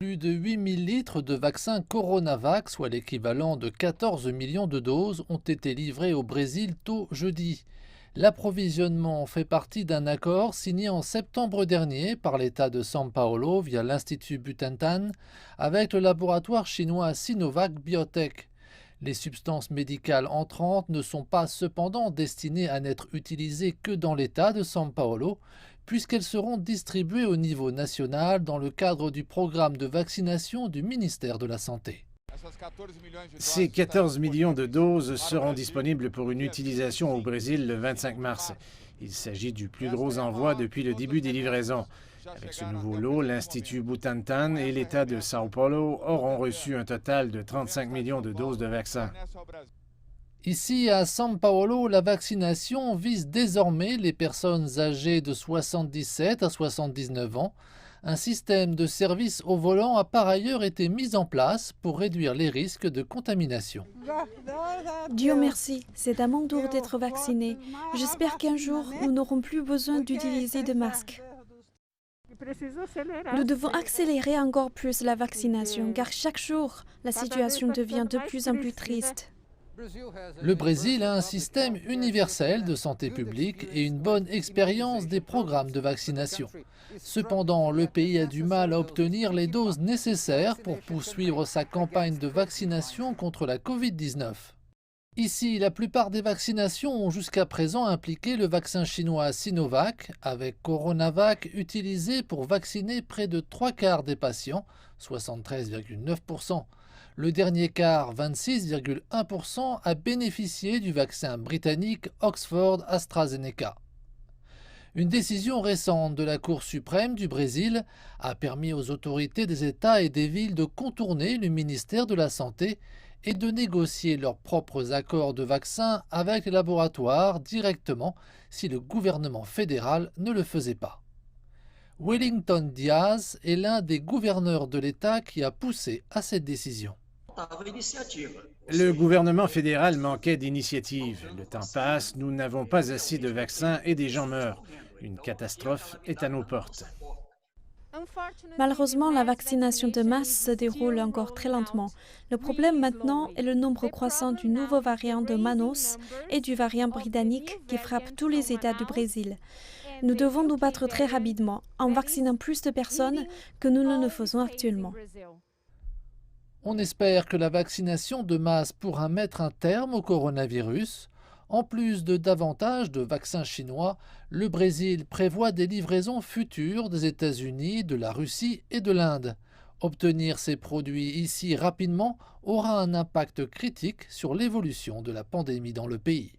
Plus de 8000 litres de vaccin Coronavac, soit l'équivalent de 14 millions de doses, ont été livrés au Brésil tôt jeudi. L'approvisionnement fait partie d'un accord signé en septembre dernier par l'État de São Paulo via l'Institut Butantan avec le laboratoire chinois Sinovac Biotech. Les substances médicales entrantes ne sont pas cependant destinées à n'être utilisées que dans l'État de São Paulo, puisqu'elles seront distribuées au niveau national dans le cadre du programme de vaccination du ministère de la Santé. Ces 14 millions de doses seront disponibles pour une utilisation au Brésil le 25 mars. Il s'agit du plus gros envoi depuis le début des livraisons. Avec ce nouveau lot, l'Institut Butantan et l'État de São Paulo auront reçu un total de 35 millions de doses de vaccins. Ici, à São Paulo, la vaccination vise désormais les personnes âgées de 77 à 79 ans. Un système de service au volant a par ailleurs été mis en place pour réduire les risques de contamination. Dieu merci, c'est à mon tour d'être vacciné. J'espère qu'un jour, nous n'aurons plus besoin d'utiliser de masques. Nous devons accélérer encore plus la vaccination, car chaque jour, la situation devient de plus en plus triste. Le Brésil a un système universel de santé publique et une bonne expérience des programmes de vaccination. Cependant, le pays a du mal à obtenir les doses nécessaires pour poursuivre sa campagne de vaccination contre la Covid-19. Ici, la plupart des vaccinations ont jusqu'à présent impliqué le vaccin chinois Sinovac, avec Coronavac utilisé pour vacciner près de 3/4 des patients, 73,9%. Le dernier quart, 26,1%, a bénéficié du vaccin britannique Oxford AstraZeneca. Une décision récente de la Cour suprême du Brésil a permis aux autorités des États et des villes de contourner le ministère de la Santé et de négocier leurs propres accords de vaccins avec les laboratoires directement si le gouvernement fédéral ne le faisait pas. Wellington Dias est l'un des gouverneurs de l'État qui a poussé à cette décision. Le gouvernement fédéral manquait d'initiative. Le temps passe, nous n'avons pas assez de vaccins et des gens meurent. Une catastrophe est à nos portes. Malheureusement, la vaccination de masse se déroule encore très lentement. Le problème maintenant est le nombre croissant du nouveau variant de Manaus et du variant britannique qui frappe tous les États du Brésil. Nous devons nous battre très rapidement en vaccinant plus de personnes que nous ne le faisons actuellement. On espère que la vaccination de masse pourra mettre un terme au coronavirus. En plus de davantage de vaccins chinois, le Brésil prévoit des livraisons futures des États-Unis, de la Russie et de l'Inde. Obtenir ces produits ici rapidement aura un impact critique sur l'évolution de la pandémie dans le pays.